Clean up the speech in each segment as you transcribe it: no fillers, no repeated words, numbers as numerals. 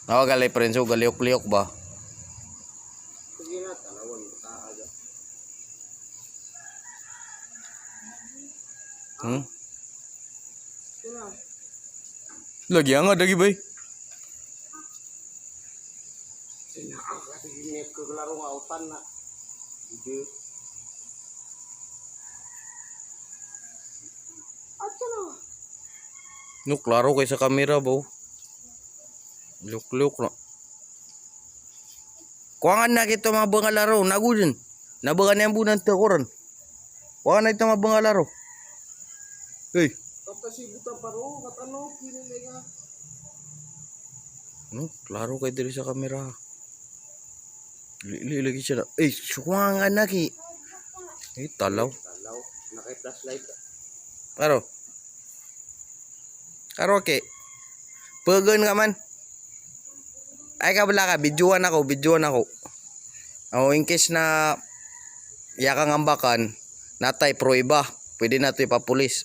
Nawagalay prenso galiok-liok ba? Sige na, talawan kaaga. Sila. Lagi nga dagi bay. Sinaak kasi ginit ko laro nga utan na. Hindi. At sila. No, klaro kay sa kamera ba? Liok-liok na. Kuangan na kita mga bangalaro, nagudin. Nabangan yang bunan takoran. Kuangan na ito mga bangalaro. Hey. Tapos si buta paro, katano, kinilay nga. No, klaro kay diri sa kamera. Lagi siya na. Eh, kuangan na ki. Eh, talaw. Talaw, naka-flashlight. Karo. Karo ke. Pegan ka man. Ay ka bala ka, videoan ako. Oh, in case na yakang ambakan, natay pro iba, pwede na ito ipapulis.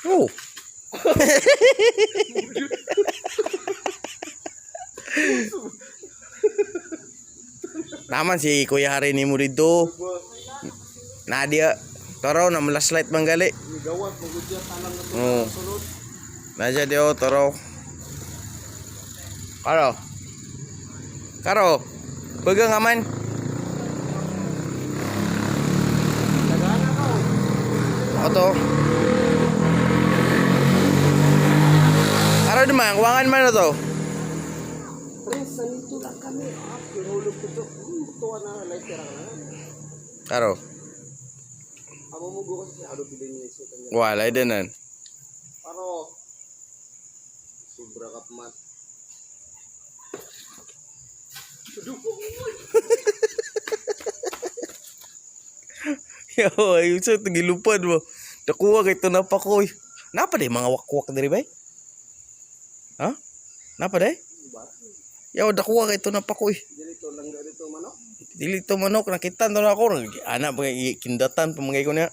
Oh. Naman si Kuya Hari ni mo dito. Nadia, taro na flashlight manggali. Gawat, magudya tanang na ito. Oh. Sunod. Naja dio taro. Karo. Pegang aman. Nagana ka. Oto. Karo naman, kuwangan man na to. Prince, sanito lang kami. Pinulog ko ito. Tuwa na, light ka na. Karo. Amo mo ko kasi ano bilhin niya ito. Wala dinan. Paro. Sobra kapmat. Yo, ayun sa tagilupad mo. Nakuha kay ito na pa ko. Napa day mga wakwak diri bay? Ha? Napa day? Yo, nakuha kay ito na pa ko. Dito lang dito manok. Dili to manok nakita to na ako. Anak pa kindatan pamangay ko niya.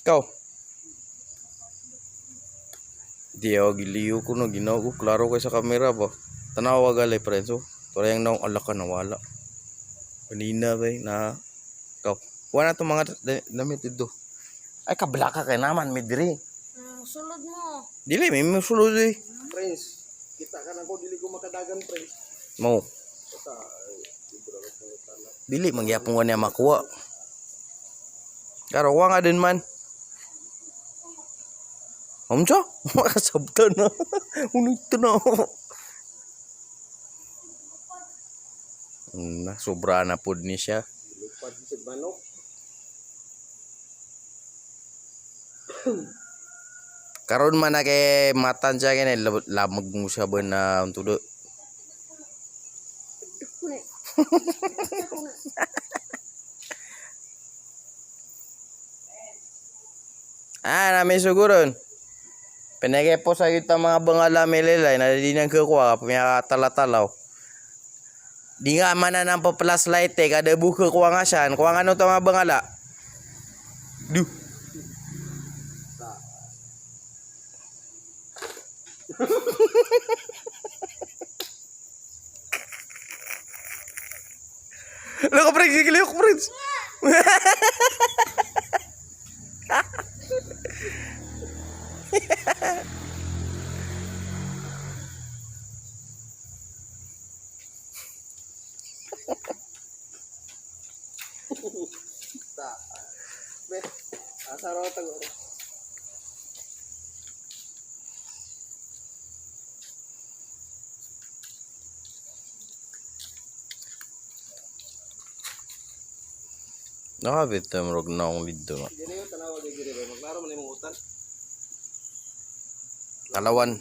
Ikaw. Diyo giliw ko no ginaw ko klaro kay sa kamera ba. Tanawa galay prenso. Tora yang naong alaka nawala. Kanina bay na ikaw. Wala to mga damit dito. Ay kablaka kay naman mi diri. Sulod mo. Dili may musulod eh. Prince, kita ka na ko dili ko makadagan Prince. Mo. Basta sobra ka ng tanang. Dili mangyapon ko niya makuha. Karo wa nga din man. Omjo, makasabta na. Unito na. Na sobra na pud ni siya. Lupad si manok. Karon man na kay matan siya kay lamag mo siya ba na untudo. Nami suguron. Pinagay po sa kita mga bangala melelay na di nang kukuha pumiyaka talatalaw. Di nga man na ng pa-flashlight kada buka kuha nga siya. Kuha nga no mga bangala. Duh. Lo Prince, sige ko Prince. Be, asaro tago. Nakabit na marog na akong video. Dili yung tanawag ay giri. Maglaro man imong utan. Kalawan.